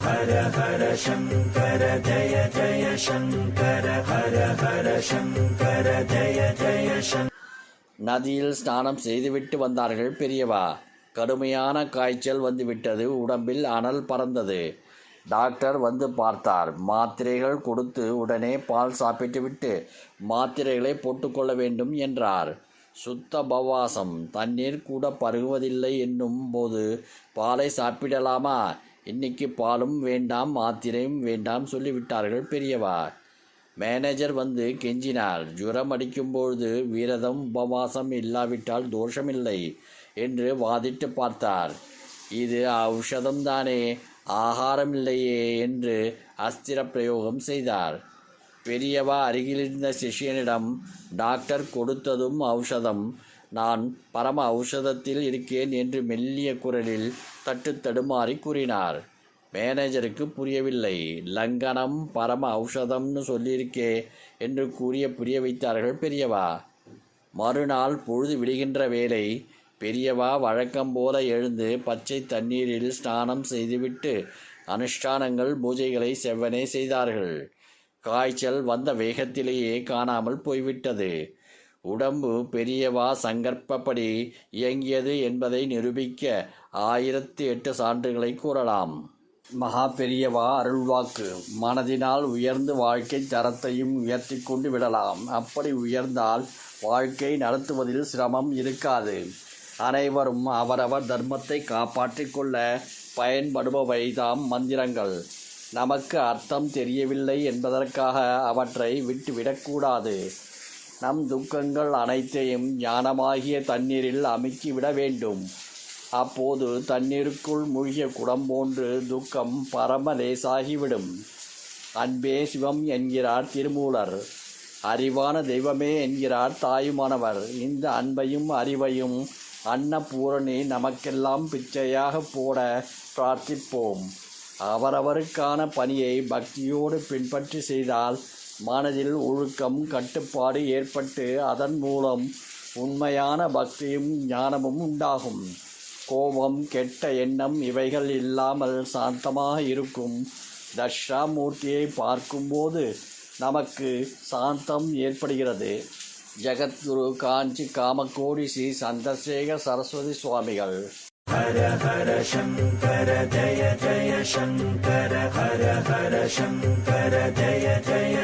ஹர ஹர சங்கர ஜய ஜய சங்கர ஹர ஹர சங்கர ஜய ஜய சங்கர. நதியில் ஸ்நானம் செய்துவிட்டு வந்தார்கள் பெரியவா. கடுமையான காய்ச்சல் வந்துவிட்டது. உடம்பில் அனல் பறந்தது. டாக்டர் வந்து பார்த்தார். மாத்திரைகள் கொடுத்து உடனே பால் சாப்பிட்டு விட்டு மாத்திரைகளை போட்டுக்கொள்ள வேண்டும் என்றார். சுத்த பவாசம், தண்ணீர் கூட பருகுவதில்லை என்னும் போது பாலை சாப்பிடலாமா? இன்னைக்கு பாலும் வேண்டாம் மாத்திரையும் வேண்டாம் சொல்லிவிட்டார்கள் பெரியவா. மேனேஜர் வந்து கெஞ்சினார். ஜுரம் அடிக்கும்பொழுது விரதம் உபவாசம் இல்லாவிட்டால் தோஷமில்லை என்று வாதிட்டு பார்த்தார். இது ஔஷதம்தானே, ஆகாரம் இல்லையே என்று அஸ்திர பிரயோகம் செய்தார். பெரியவா அருகிலிருந்த சிஷ்யனிடம், டாக்டர் கொடுத்ததும் ஔஷதம், நான் பரம ஔஷதத்தில் இருக்கேன் என்று மெல்லிய குரலில் தட்டு தடுமாறி கூறினார். மேனேஜருக்கு புரியவில்லை. லங்கனம் பரம ஔஷதம்னு சொல்லியிருக்கே என்று புரிய வைத்தார்கள் பெரியவா. மறுநாள் பொழுது விடுகின்ற வேளை. பெரியவா வழக்கம் போல எழுந்து பச்சை தண்ணீரில் ஸ்நானம் செய்துவிட்டு அனுஷ்டானங்கள் பூஜைகளை செவ்வனே செய்தார்கள். காய்ச்சல் வந்த வேகத்திலேயே காணாமல் போய்விட்டது. உடம்பு பெரியவா சங்கற்பப்படி இயங்கியது என்பதை நிரூபிக்க 1008 சான்றுகளை கூறலாம். மகா பெரியவா அருள்வாக்கு. மனதினால் உயர்ந்து வாழ்க்கை தரத்தையும் உயர்த்தி கொண்டு விடலாம். அப்படி உயர்ந்தால் வாழ்க்கை நடத்துவதில் சிரமம் இருக்காது. அனைவரும் அவரவர் தர்மத்தை காப்பாற்றிக் கொள்ள பயன்படுபவைதாம் மந்திரங்கள். நமக்கு அர்த்தம் தெரியவில்லை என்பதற்காக அவற்றை விட்டுவிடக்கூடாது. நம் துக்கங்கள் அனைத்தையும் ஞானமாகிய தண்ணீரில் அமுக்கிவிட வேண்டும். அப்போது தண்ணீருக்குள் மூழ்கிய குடம் போன்று துக்கம் பரம லேசாகிவிடும். அன்பே சிவம் என்கிறார் திருமூலர். அறிவான தெய்வமே என்கிறார் தாயுமானவர். இந்த அன்பையும் அறிவையும் அன்னபூரணி நமக்கெல்லாம் பிச்சையாக போட பிரார்த்திப்போம். அவரவருக்கான பணியை பக்தியோடு பின்பற்றி செய்தால் மனதில் ஒழுக்கம் கட்டுப்பாடு ஏற்பட்டு அதன் மூலம் உண்மையான பக்தியும் ஞானமும் உண்டாகும். கோபம் கெட்ட எண்ணம் இவைகள் இல்லாமல் சாந்தமாக இருக்கும் தட்சிணாமூர்த்தியை பார்க்கும்போது நமக்கு சாந்தம் ஏற்படுகிறது. ஜெகத்குரு காஞ்சி காமகோடி ஸ்ரீ சந்திரசேகர சரஸ்வதி சுவாமிகள். ஹர ஹர சங்கர ஜய ஜய சங்கர ஹர ஹர சங்கர ஜய ஜய